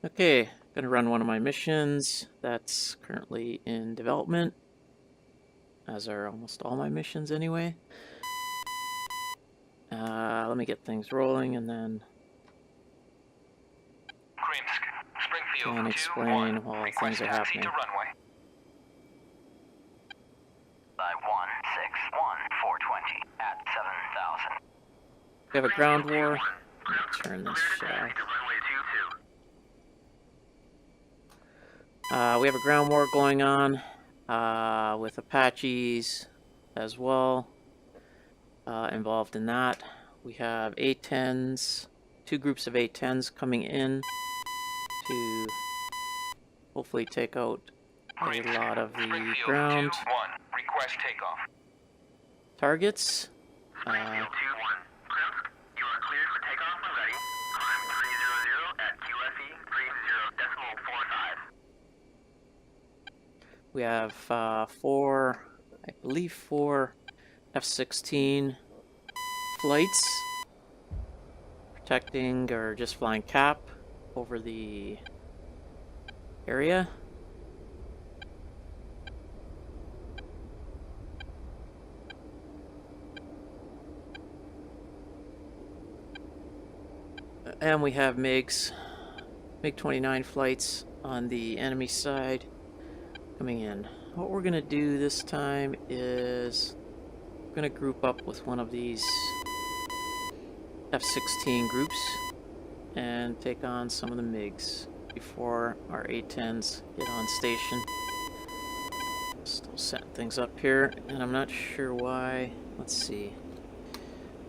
Okay, gonna run one of my missions that's currently in development, as are almost all my missions anyway. Let me get things rolling and then can explain while things are happening. Runway. By 161-420 at 7,000. We have a ground war. Turn this shit off. We have a ground war going on with Apaches as well involved in that. We have A-10s, 2 groups of A-10s coming in to hopefully take out a lot of the ground Request takeoff. targets. You are cleared for takeoff when ready. Climb 300 at QFE 30.45. We have 4 F-16 flights protecting or just flying cap over the area. And we have MiG-29 flights on the enemy side coming in. What we're gonna do this time is we're gonna group up with one of these F-16 groups and take on some of the MiGs before our A-10s get on station. Still setting things up here, and I'm not sure why. Let's see.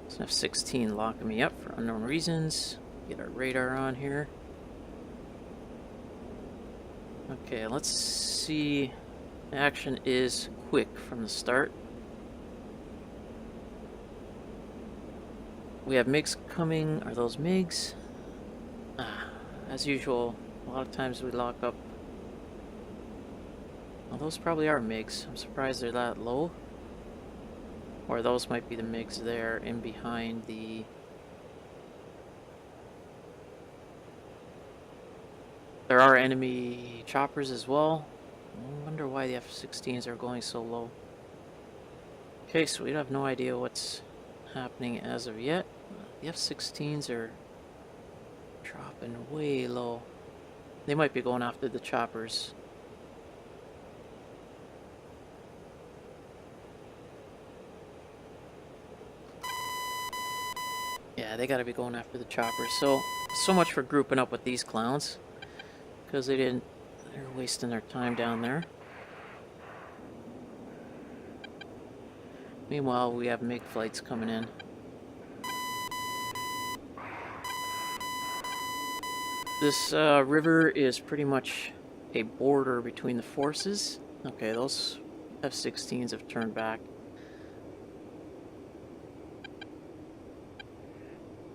It's an F-16 locking me up for unknown reasons. Get our radar on here. Okay, let's see. Action is quick from the start. We have MiGs coming. Are those MiGs? As usual, a lot of times we lock up. Well, those probably are MiGs. I'm surprised they're that low. Or those might be the MiGs there in behind the... There are enemy choppers as well. I wonder why the F-16s are going so low. Okay, so we have no idea what's happening as of yet. The F-16s are dropping way low. They might be going after the choppers. Yeah, they gotta be going after the choppers. So much for grouping up with these clowns. Because they're wasting their time down there. Meanwhile, we have MiG flights coming in. This river is pretty much a border between the forces. Okay, those F-16s have turned back.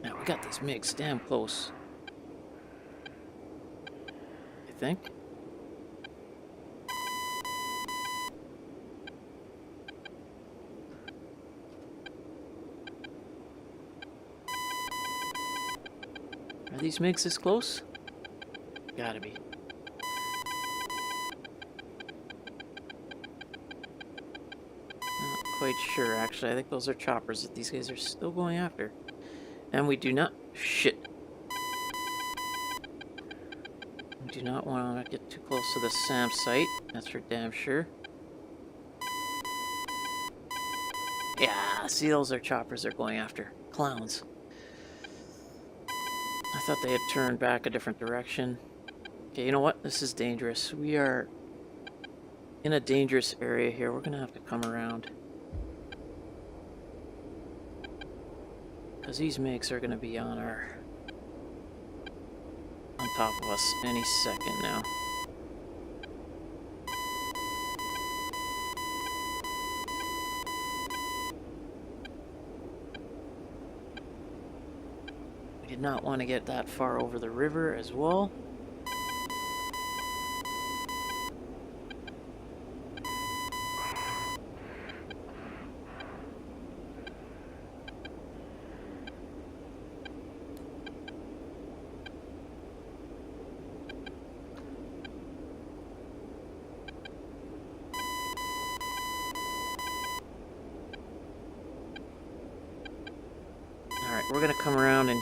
Now, we got these MiGs damn close. I think. Are these MiGs this close? Gotta be. Not quite sure, actually. I think those are choppers that these guys are still going after. And we do not... Shit. We do not want to get too close to the SAM site. That's for damn sure. Yeah, see, those are choppers they're going after. Clowns. I thought they had turned back a different direction. Okay, you know what? This is dangerous. We are in a dangerous area here. We're gonna have to come around. Because these MiGs are gonna be on top of us any second now. We did not want to get that far over the river as well. we're gonna come around and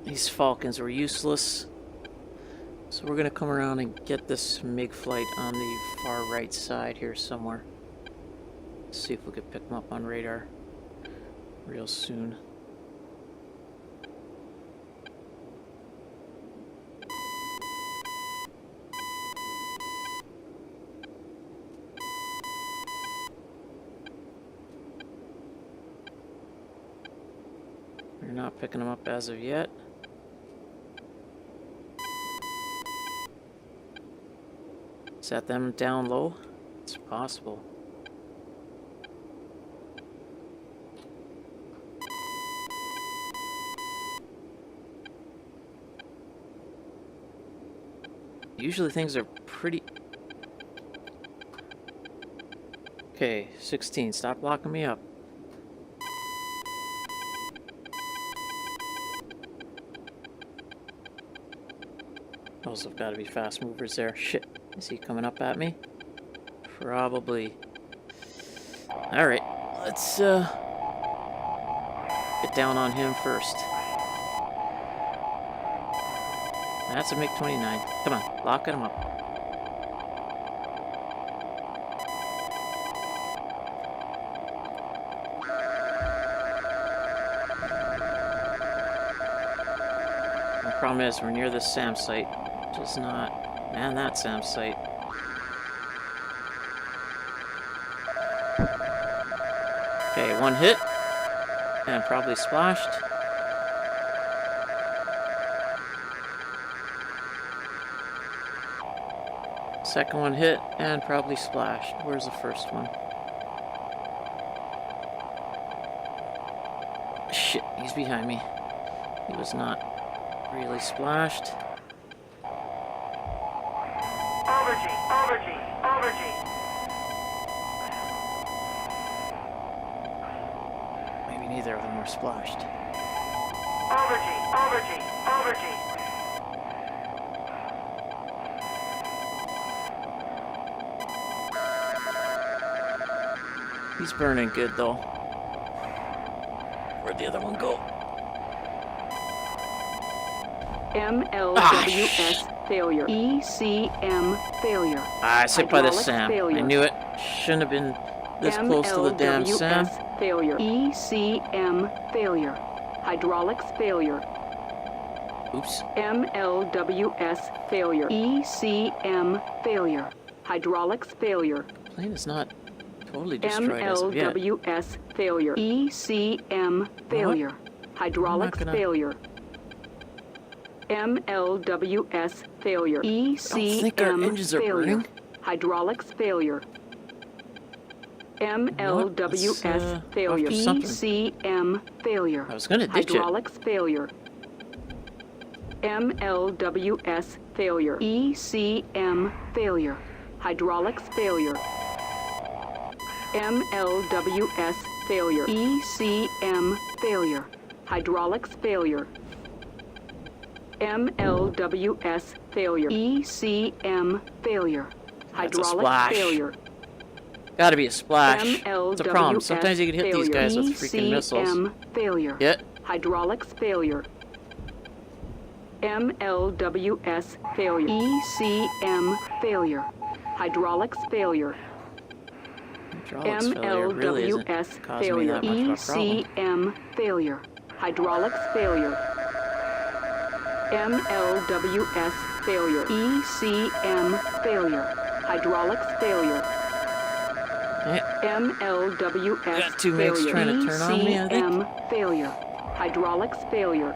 these Falcons were useless. So we're gonna come around and get this MiG flight on the far right side here somewhere. See if we could pick them up on radar real soon. We're not picking them up as of yet. Is that them down low? It's possible. Usually things are pretty... Okay, 16, stop locking me up. Those have got to be fast movers there. Shit. Is he coming up at me? Probably. Alright, let's get down on him first. That's a MiG-29. Come on, lock him up. The problem is we're near this SAM site. Just not... Man, that SAM site. Okay, one hit. And probably splashed. Second one hit and probably splashed. Where's the first one? Shit, he's behind me. He was not really splashed. Maybe neither of them were splashed. He's burning good though. Where'd the other one go? MLWS failure. ECM failure. Ah, I sit by the SAM. I knew it. Shouldn't have been this close to the damn SAM. MLWS failure. ECM failure. Hydraulics failure. Oops. MLWS failure. ECM failure. Hydraulics failure. Plane is not totally destroyed as of yet. MLWS failure. ECM failure. Hydraulics failure. MLWS failure. ECM failure. Hydraulics failure. MLWS failure. ECM failure. I was gonna ditch it. Hydraulics failure. MLWS failure. ECM failure. Hydraulics failure. MLWS failure. ECM failure. Hydraulics failure. MLWS failure. ECM failure. Hydraulics failure. Gotta be a splash. It's a problem. Sometimes you can hit these guys with freaking missiles. ECM failure. Yeah. Hydraulics failure. MLWS failure. ECM failure. Hydraulics failure. Hydraulics failure really isn't MLWS causing me failure. that much of a problem. ECM failure. Hydraulics failure. MLWS failure. ECM failure. Hydraulics failure. Yeah. MLWS Got two MiGs failure. trying to turn on me, I think. ECM failure. Hydraulics failure.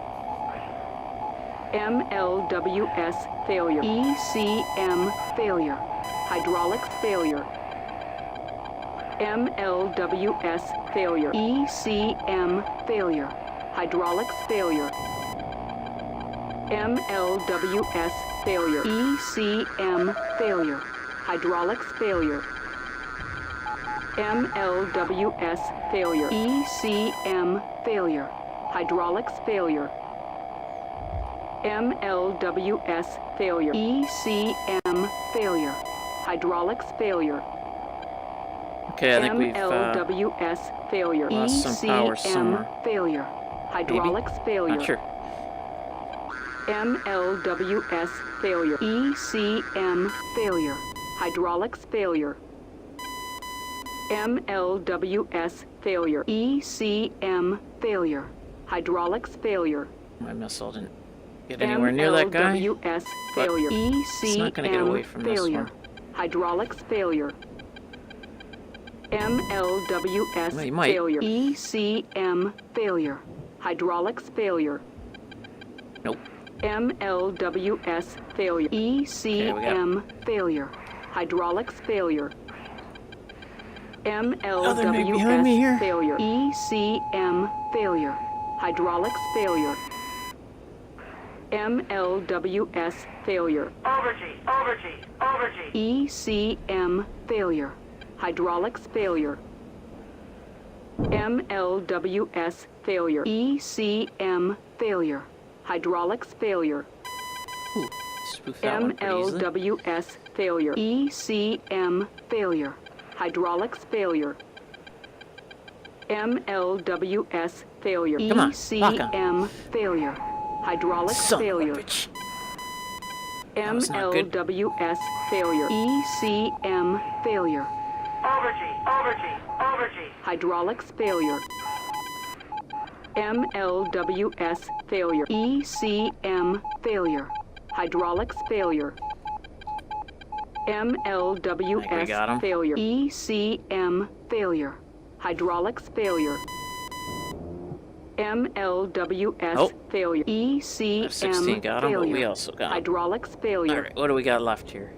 MLWS failure. ECM failure. Hydraulics failure. MLWS failure. ECM failure. Hydraulics failure. MLWS failure. ECM failure. Hydraulics failure. MLWS failure. ECM failure. Hydraulics failure. MLWS failure. ECM failure. Hydraulics failure. Okay, I think we've MLWS failure. lost some power somewhere. ECM failure. Hydraulics failure. not sure. MLWS failure. ECM failure. Hydraulics failure. MLWS failure. ECM failure. Hydraulics failure. My missile didn't get anywhere near that guy. MLWS failure. it's not gonna get away ECM from this failure. one. Hydraulics failure. MLWS Well, you might. failure. ECM failure. Hydraulics failure. Nope. MLWS failure. ECM failure. Hydraulics failure. they're maybe behind me here. MLWS failure. ECM failure. Hydraulics failure. MLWS failure. ECM failure. Hydraulics failure. MLWS failure. ECM failure. Hydraulics failure. Ooh, spoofed that one pretty easily. MLWS failure. ECM failure. Hydraulics failure. MLWS failure. Come on, lock on. ECM failure. Hydraulics Son of a failure. bitch. That was not good. MLWS failure. ECM failure. Hydraulics failure. MLWS failure. ECM failure. Hydraulics failure. I think we got 'em. MLWS failure. ECM failure. Hydraulics failure. MLWS Oh. failure. ECM F-16 got him, but we failure. also got him. Hydraulics failure. Alright, what do we got left here?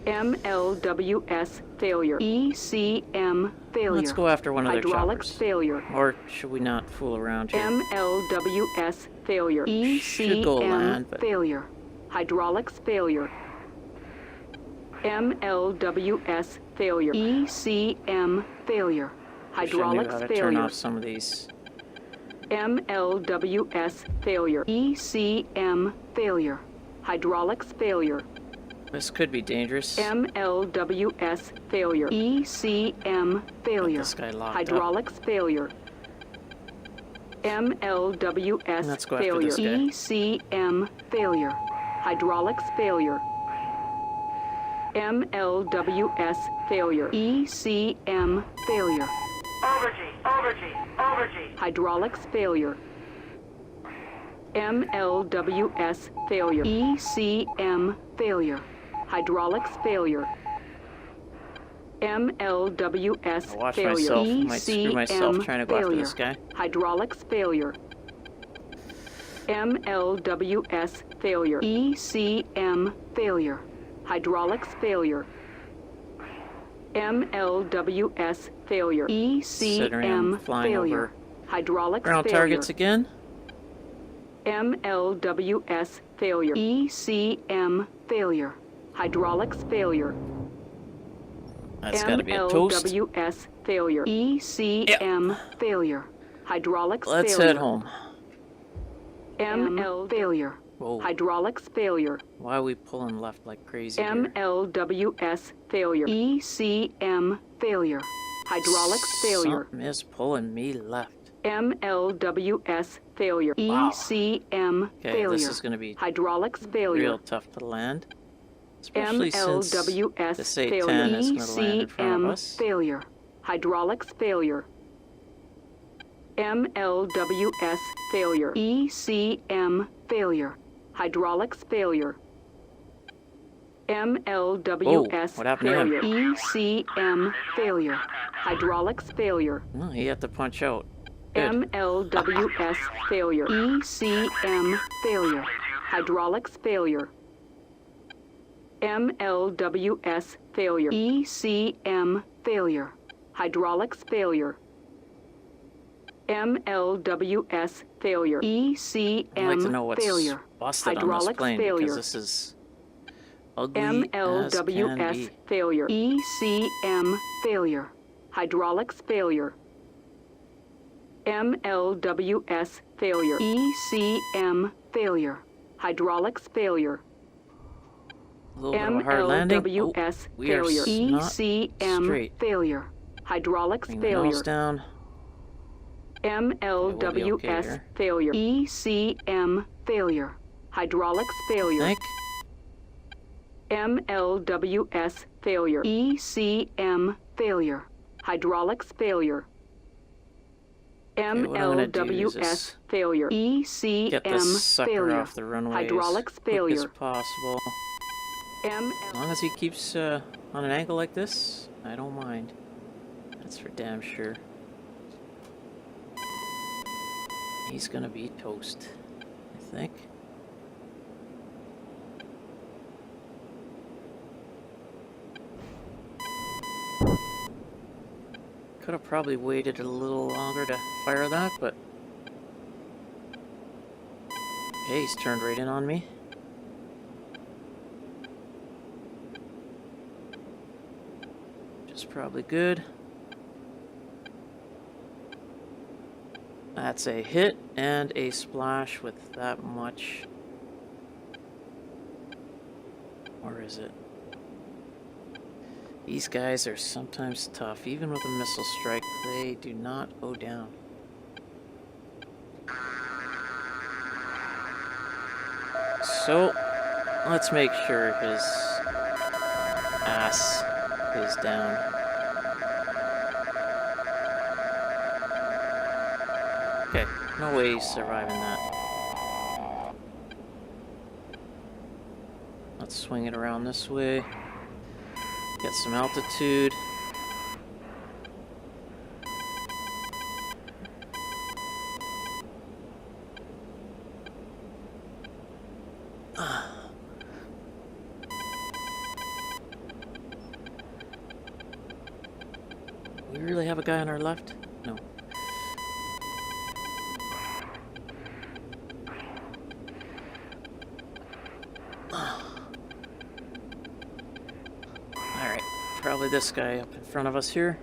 MLWS failure. ECM failure. Let's go after one of their Hydraulics choppers. failure. Or should we not fool around here? MLWS failure. Should go land, ECM but- failure. Hydraulics failure. MLWS failure. ECM failure. Wish I knew Hydraulics how to turn failure. off some of these. MLWS failure. ECM failure. Hydraulics failure. This could be dangerous. MLWS failure. ECM failure. this guy locked up. Hydraulics failure. MLWS Let's go after failure. this guy. ECM failure. Hydraulics failure. MLWS failure. ECM failure. Hydraulics failure. MLWS failure. ECM failure. Hydraulics failure. MLWS I'll watch failure. myself. Might screw myself ECM trying to go after failure. this guy. Hydraulics failure. MLWS failure. ECM failure. Hydraulics failure. MLWS failure. Considering I'm ECM flying failure. over Hydraulics ground failure. targets again. MLWS failure. ECM failure. Hydraulics failure. That's got to be a toast. MLWS failure. ECM failure. Hydraulics Let's failure. head home. ML failure. Whoa. Hydraulics failure. Why are we pulling left like crazy here? MLWS failure. ECM failure. Hydraulics failure. Something is pulling me left. MLWS failure. Wow. ECM Okay, failure. this is going to be Hydraulics failure. real tough to land. Especially since MLWS this failure. A-10 is going to land in front of ECM us. failure. Hydraulics failure. MLWS failure. ECM failure. Hydraulics failure. MLWS what happened to him? failure. ECM failure. Hydraulics failure. Oh, he had to punch out. Good. MLWS failure. ECM failure. Hydraulics failure. MLWS failure. ECM failure. Hydraulics failure. MLWS failure. ECM I'd like to know what's failure. busted on this Hydraulics plane failure. because this is ugly as can MLWS be. failure. ECM failure. Hydraulics failure. MLWS failure. ECM failure. Hydraulics failure. A little bit of a hard landing. Oh, MLWS we are failure. not ECM straight. failure. Hydraulics Bring the nose failure. down. MLWS here. failure. ECM failure. Hydraulics failure. Think. MLWS failure. ECM failure. Hydraulics failure. what I'm gonna do is MLWS just failure. Get this ECM sucker failure. off the runway Hydraulics as quick as failure. possible. As long as he keeps on an angle like this, I don't mind. That's for damn sure. He's gonna be toast, I think. Could have probably waited a little longer to fire that, but... Okay, he's turned right in on me. Which is probably good. That's a hit and a splash with that much. Or is it? These guys are sometimes tough. Even with a missile strike, they do not go down. So, let's make sure his ass is down. Okay, no way he's surviving that. Let's swing it around this way. Get some altitude. We really have a guy on our left? No. Alright, probably this guy up in front of us here.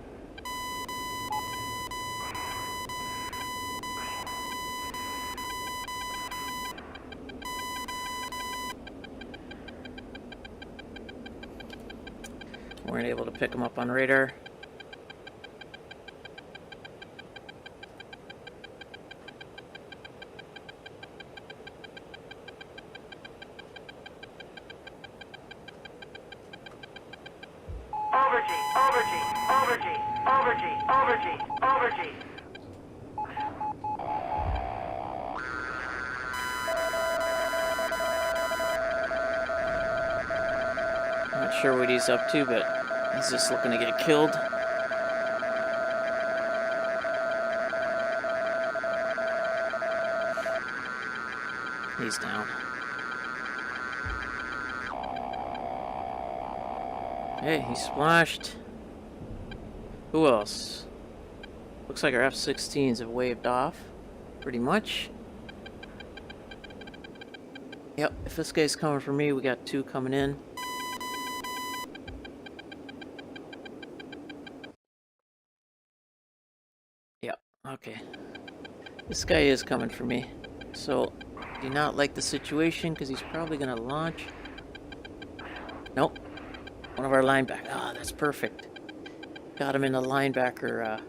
Weren't able to pick him up on radar. Overgy. Not sure what he's up to, but he's just looking to get killed. He's down. Hey, he splashed. Who else? Looks like our F-16s have waved off, pretty much. Yep, if this guy's coming for me, we got two coming in. Yep, okay. This guy is coming for me. So, do not like the situation, because he's probably going to launch. Nope. One of our linebackers. Ah, that's perfect. Got him in the linebacker.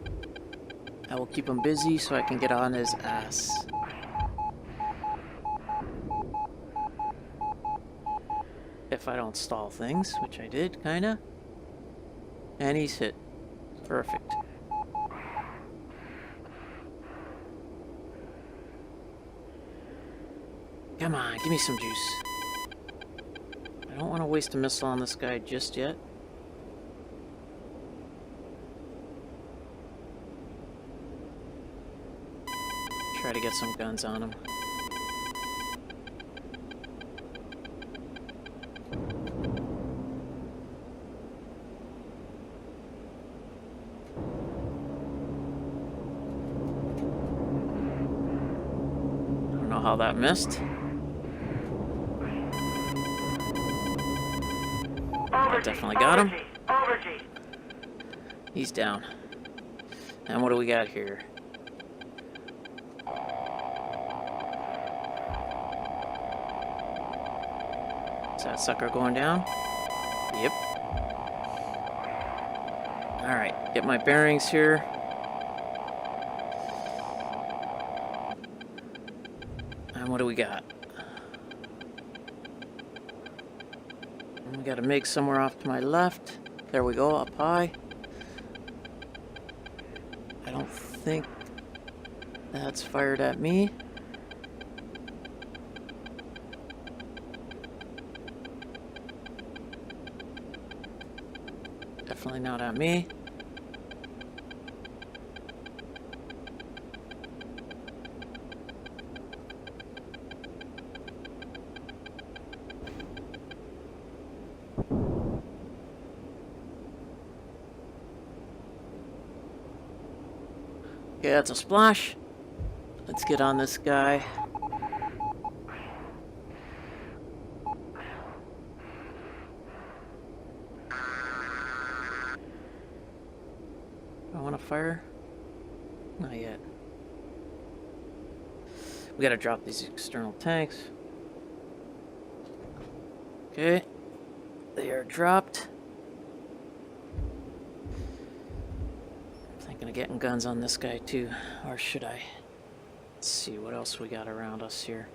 I will keep him busy so I can get on his ass. If I don't stall things, which I did, kinda. And he's hit. Perfect. Come on, give me some juice. I don't want to waste a missile on this guy just yet. Try to get some guns on him. I don't know how that missed. That definitely got him. He's down. And what do we got here? Is that sucker going down? Yep. Alright. Get my bearings here. And what do we got? We got a MiG somewhere off to my left. There we go, up high. I don't think that's fired at me. Definitely not at me. Okay, that's a splash. Let's get on this guy. I want to fire? Not yet. We gotta drop these external tanks. Okay. They are dropped. Thinking of getting guns on this guy too. Or should I? Let's see what else we got around us here.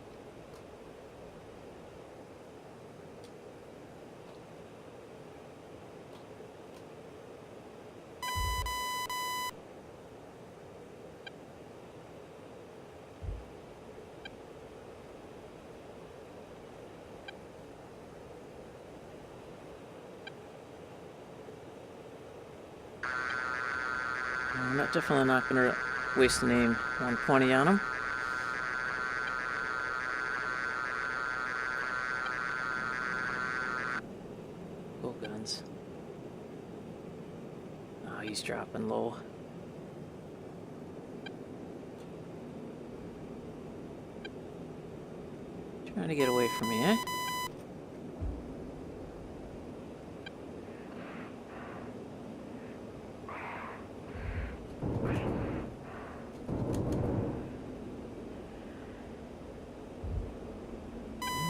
I'm definitely not going to waste an aim 120 on him. Full guns. Oh, he's dropping low. Trying to get away from me, eh?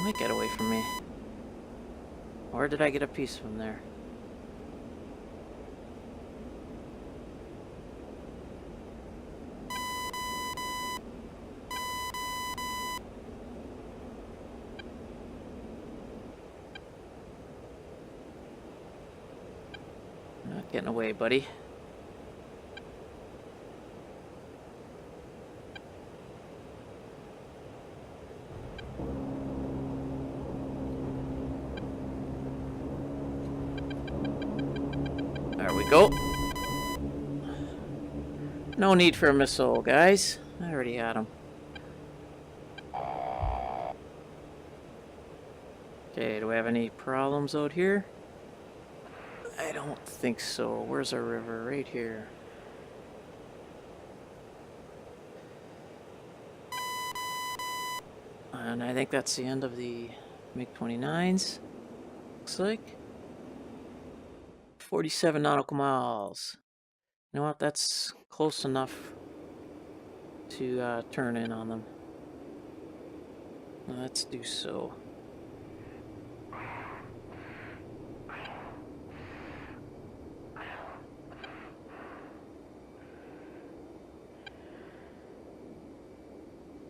Might get away from me. Or did I get a piece from there? Not getting away, buddy. There we go. No need for a missile, guys. I already had them. Okay, do we have any problems out here? I don't think so. Where's our river? Right here. And I think that's the end of the MiG-29s. Looks like. 47 nautical miles. You know what? That's close enough to turn in on them. Let's do so.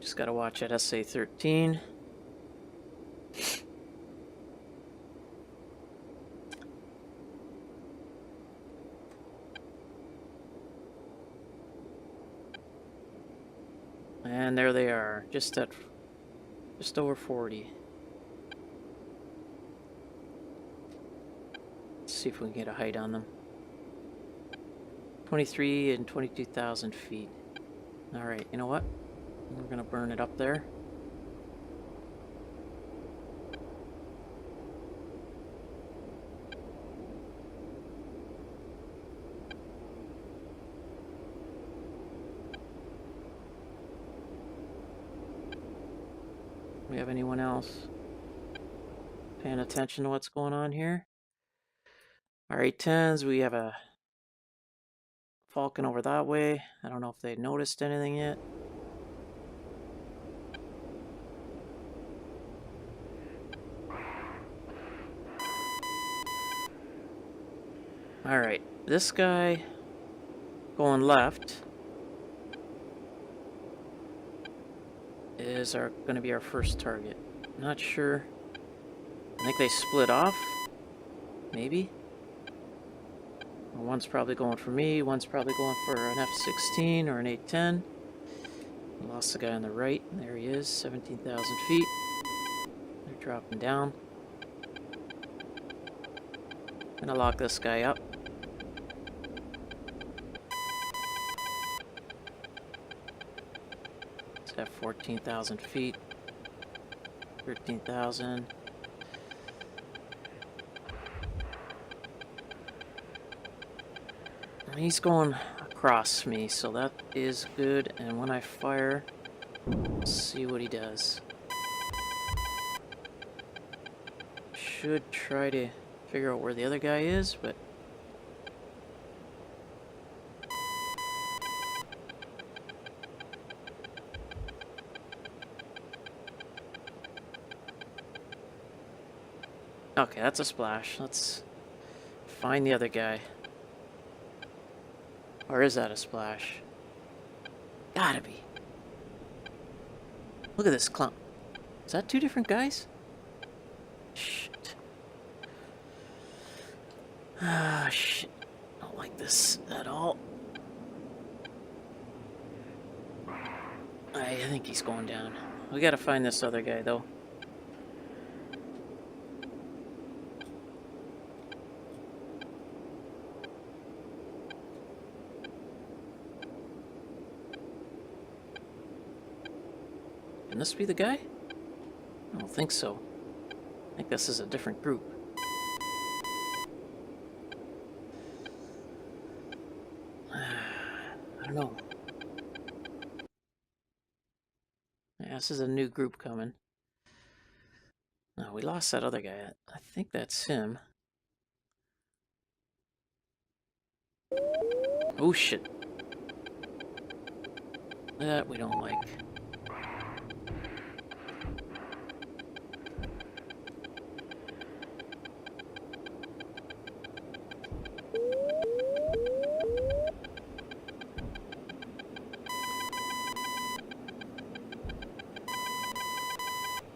Just gotta watch that SA-13. And there they are, just over 40. Let's see if we can get a height on them. 23 and 22,000 feet. All right, you know what? We're gonna burn it up there. We have anyone else paying attention to what's going on here? All right, 10s, we have a Falcon over that way. I don't know if they noticed anything yet. All right, this guy going left is going to be our first target. Not sure. I think they split off. Maybe. Well, one's probably going for me. One's probably going for an F-16 or an A-10. Lost the guy on the right. There he is. 17,000 feet. They're dropping down. Gonna lock this guy up. It's at 14,000 feet. 13,000. He's going across me, so that is good. And when I fire, let's see what he does. Should try to figure out where the other guy is, but okay, that's a splash. Let's find the other guy. Or is that a splash? Gotta be. Look at this clump. Is that two different guys? Shit. Ah, shit. I don't like this at all. I think he's going down. We gotta find this other guy, though. Can this be the guy? I don't think so. I think this is a different group. I don't know. Yeah, this is a new group coming. No, we lost that other guy. I think that's him. Oh shit. That we don't like.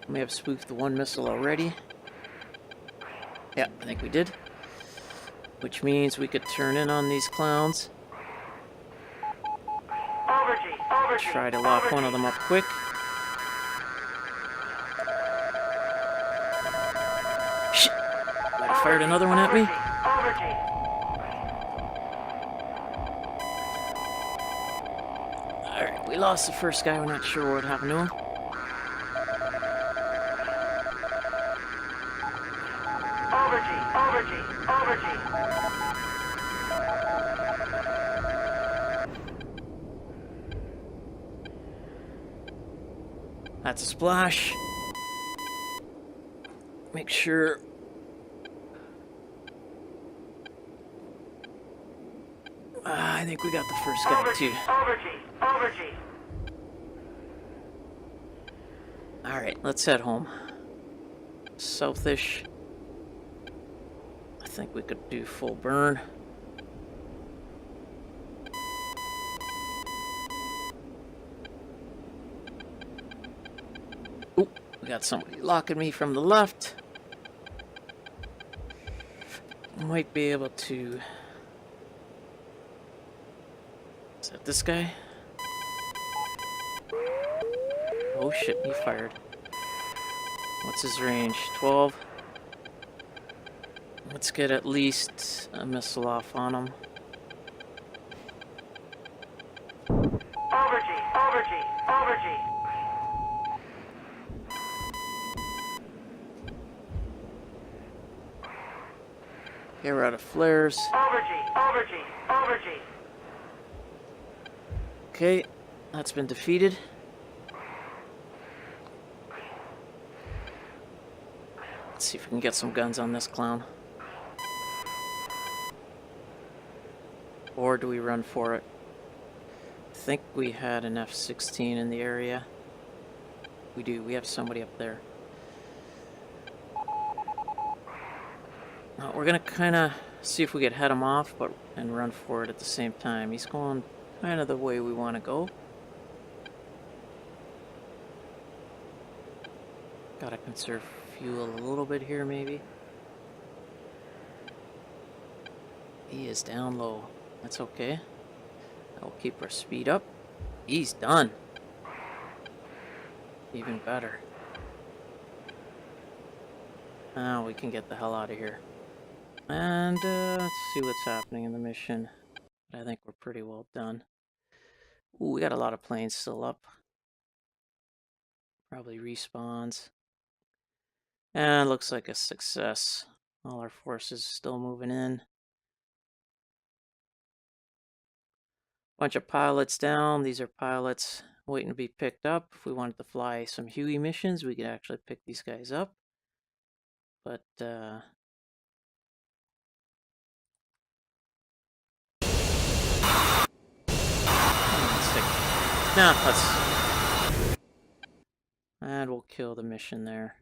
May have spoofed the one missile already. Yeah, I think we did. Which means we could turn in on these clowns. Try to lock one of them up quick. Shit! Might have fired another one at me. Alright, we lost the first guy. We're not sure what happened to him. That's a splash. Make sure. I think we got the first guy too. Alright, let's head home. Southish. I think we could do full burn. Oop, we got somebody locking me from the left. Might be able to... Is that this guy? Oh shit, he fired. What's his range? 12? Let's get at least a missile off on him. Okay, we're out of flares. Okay, that's been defeated. Let's see if we can get some guns on this clown. Or do we run for it? I think we had an F-16 in the area. We do. We have somebody up there. We're gonna kind of see if we could head him off, and run for it at the same time. He's going kind of the way we want to go. Gotta conserve fuel a little bit here, maybe. He is down low. That's okay. That will keep our speed up. He's done. Even better. Now we can get the hell out of here. And let's see what's happening in the mission. I think we're pretty well done. Ooh, we got a lot of planes still up. Probably respawns. And looks like a success. All our forces still moving in. Bunch of pilots down. These are pilots waiting to be picked up. If we wanted to fly some Huey missions, we could actually pick these guys up. But and we'll kill the mission there.